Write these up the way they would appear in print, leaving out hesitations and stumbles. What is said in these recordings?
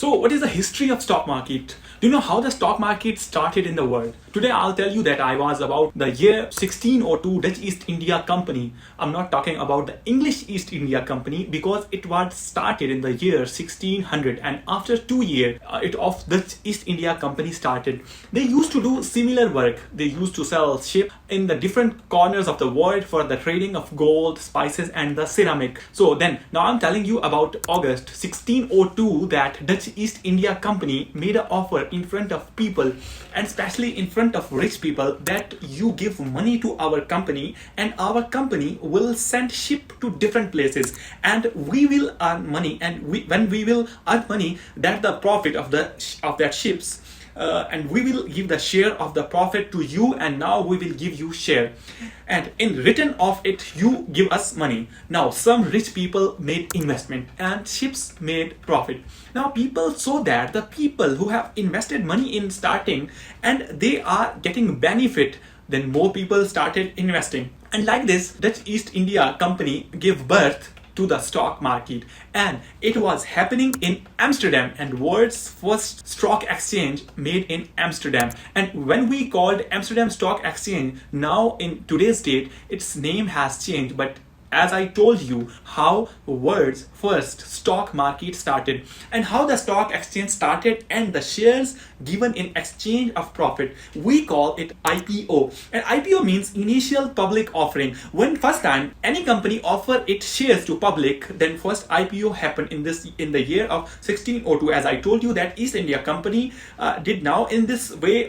So what is the history of stock market? Do you know how the stock market started in the world? Today I'll tell you that I was about the year 1602 Dutch East India Company. I'm not talking about the English East India Company because it was started in the year 1600, and after 2 years it of Dutch East India Company started. They used to do similar work. They used to sell ships in the different corners of the world for the trading of gold, spices and the ceramic. So then now I'm telling you about August 1602 that Dutch East India Company made an offer in front of people, and especially in front of rich people, that you give money to our company and our company will send ship to different places and we will earn money, and when we will earn money, that the profit of that ships, and we will give the share of the profit to you, and now we will give you share, and in return of it you give us money. Now some rich people made investment and ships made profit. Now people saw that the people who have invested money in starting and they are getting benefit, then more people started investing, and like this Dutch East India Company gave birth to the stock market, and it was happening in Amsterdam, and world's first stock exchange made in Amsterdam. And when we called Amsterdam Stock Exchange, now in today's date its name has changed, but as I told you how world's first stock market started and how the stock exchange started and the shares given in exchange of profit, we call it IPO. And IPO means initial public offering. When first time any company offer its shares to public, then first IPO happened in the year of 1602. As I told you that East India Company did. Now in this way,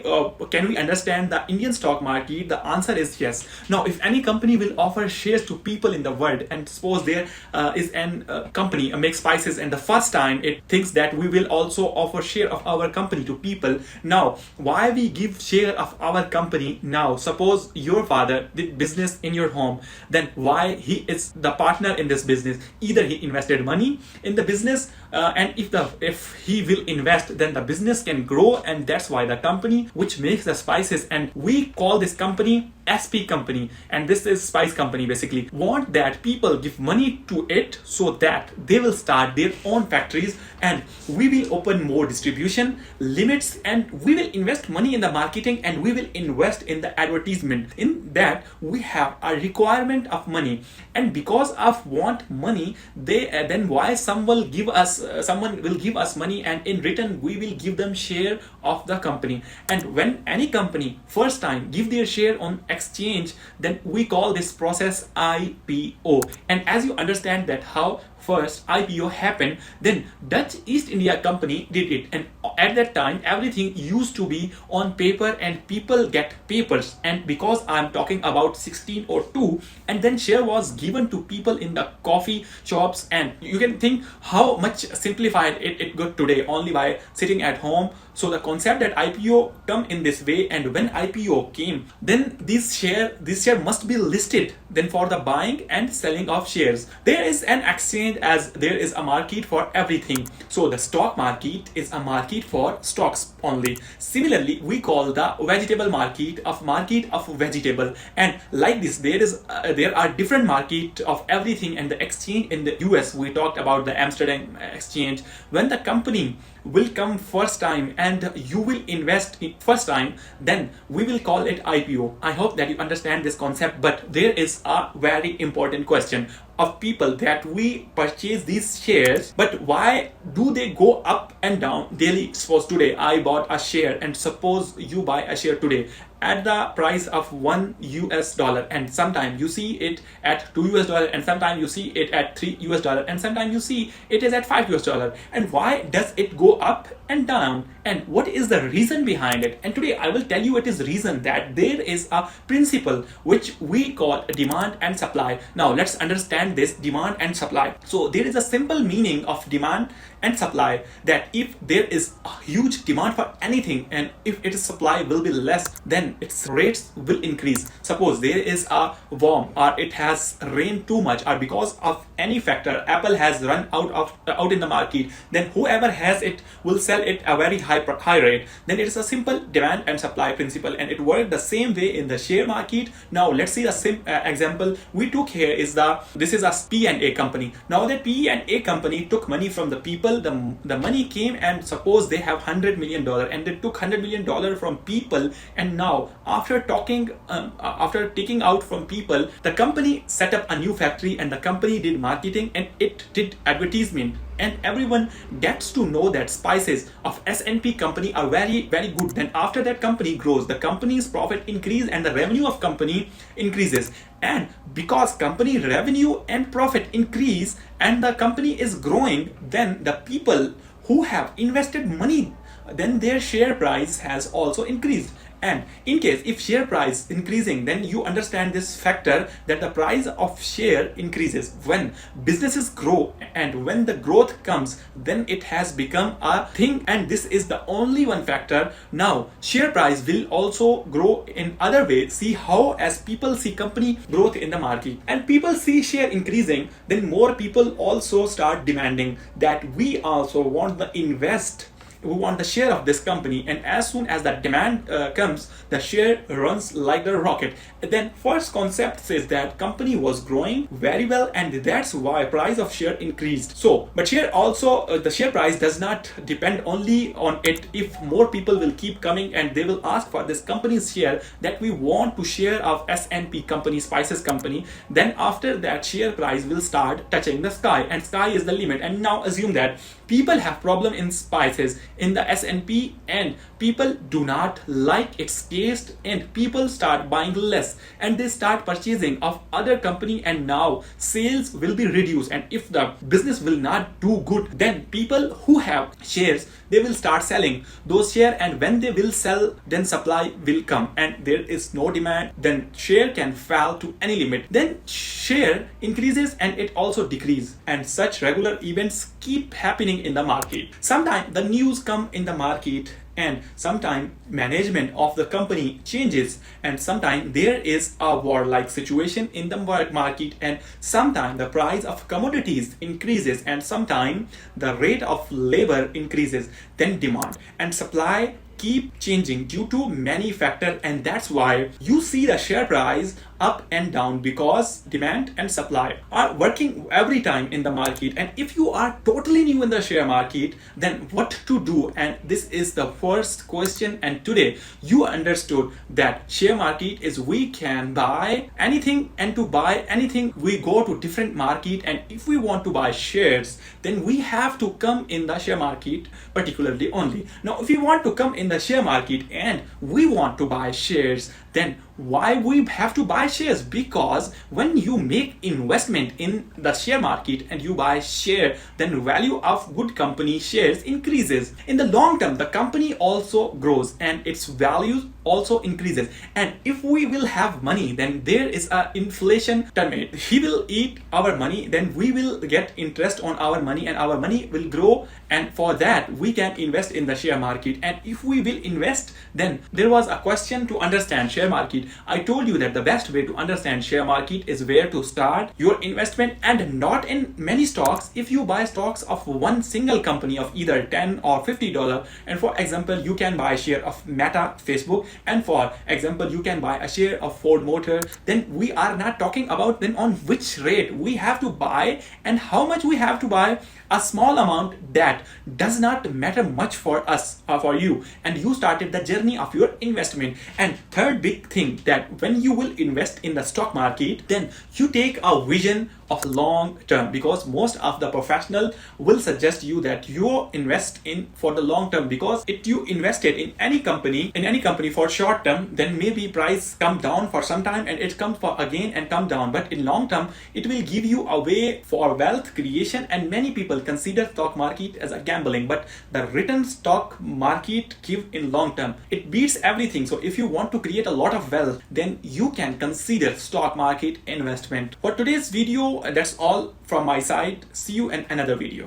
can we understand the Indian stock market? The answer is yes. Now if any company will offer shares to people in the world, and suppose there is an company makes spices, and the first time it thinks that we will also offer share of our company to people. Now why we give share of our company? Now suppose your father did business in your home, then why he is the partner in this business? Either he invested money in the business, and if he will invest, then the business can grow, and that's why the company which makes the spices, and we call this company SP company, and this is spice company, basically want that people give money to it so that they will start their own factories, and we will open more distribution limits, and we will invest money in the marketing, and we will invest in the advertisement. In that we have a requirement of money, and because of want money, they then why someone will give us money, and in return we will give them share of the company. And when any company first time give their share on exchange, then we call this process IPO. And as you understand that how first IPO happened, then Dutch East India Company did it, and at that time everything used to be on paper and people get papers, and because I'm talking about 1602, and then share was given to people in the coffee shops, and you can think how much simplified it got today only by sitting at home. So the concept that IPO come in this way, and when IPO came, then this share must be listed then for the buying and selling of shares. There is an exchange, as there is a market for everything. So the stock market is a market for stocks only. Similarly, we call the vegetable market of vegetable, and like this there are different market of everything. And the exchange in the US, we talked about the Amsterdam exchange. When the company will come first time and you will invest in first time, then we will call it IPO. I hope that you understand this concept, but there is a very important question of people that we purchase these shares, but why do they go up and down daily? Suppose today I bought a share, and suppose you buy a share today at the price of $1, and sometimes you see it at $2, and sometimes you see it at $3, and sometimes you see it is at $5. And why does it go up and down, and what is the reason behind it? And today I will tell you it is reason that there is a principle which we call demand and supply. Now let's understand this demand and supply. So there is a simple meaning of demand and supply, that if there is a huge demand for anything and if its supply will be less, then its rates will increase. Suppose there is a warm, or it has rained too much, or because of any factor apple has run out in the market, then whoever has it will sell it a very high rate. Then it is a simple demand and supply principle, and it works the same way in the share market. Now let's see the same example we took here is this is a P&A company. Now that P&A company took money from the people people, the money came, and suppose they have $100 million and they took $100 million from people, and now after taking out from people, the company set up a new factory and the company did marketing and it did advertisement, and everyone gets to know that spices of S&P company are very, very good. Then after that company grows, the company's profit increase and the revenue of company increases. And because company revenue and profit increase and the company is growing, then the people who have invested money, then their share price has also increased. And in case if share price increasing, then you understand this factor that the price of share increases. When businesses grow and when the growth comes, then it has become a thing, and this is the only one factor. Now share price will also grow in other ways. See how as people see company growth in the market and people see share increasing, then more people also start demanding that we also want the invest. We want the share of this company, and as soon as that demand comes, the share runs like the rocket. Then first concept says that company was growing very well, and that's why price of share increased. So but share also the share price does not depend only on it. If more people will keep coming and they will ask for this company's share, that we want to share of S&P company, spices company, then after that share price will start touching the sky, and sky is the limit. And now assume that people have problem in spices in the S&P and people do not like its taste, and people start buying less and they start purchasing of other company, and now sales will be reduced. And if the business will not do good, then people who have shares, they will start selling those shares, and when they will sell, then supply will come and there is no demand, then share can fall to any limit. Then share increases and it also decreases, and such regular events keep happening in the market. Sometimes the news come in the market, and sometimes management of the company changes, and sometimes there is a war-like situation in the market, and sometimes the price of commodities increases, and sometimes the rate of labor increases. Then demand and supply keep changing due to many factors, and that's why you see the share price up and down, because demand and supply are working every time in the market. And if you are totally new in the share market, then what to do? And this is the first question, and today you understood that share market is we can buy anything, and to buy anything we go to different market, and if we want to buy shares, then we have to come in the share market particularly only. Now if we want to come in the share market and we want to buy shares, then why we have to buy shares? Because when you make investment in the share market and you buy share, then value of good company shares increases. In the long term, the company also grows and its value also increases. And if we will have money, then there is a inflation term. He will eat our money, then we will get interest on our money and our money will grow, and for that we can invest in the share market. And if we will invest, then there was a question to understand share market. I told you that the best way to understand share market is where to start your investment, and not in many stocks. If you buy stocks of one single company of either $10 or $50, and for example you can buy a share of Meta, Facebook, and for example you can buy a share of Ford Motor, then we are not talking about then on which rate we have to buy and how much we have to buy. A small amount that does not matter much for us or for you, and you started the journey of your investment. And third big thing, that when you will invest in the stock market, then you take a vision of long term, because most of the professional will suggest you that you invest in for the long term, because if you invested in any company for short term, then maybe price come down for some time and it comes for again and come down, but in long term it will give you a way for wealth creation. And many people consider stock market as a gambling, but the return stock market give in long term, it beats everything. So if you want to create a lot of wealth, then you can consider stock market investment. For today's video, that's all from my side. See you in another video.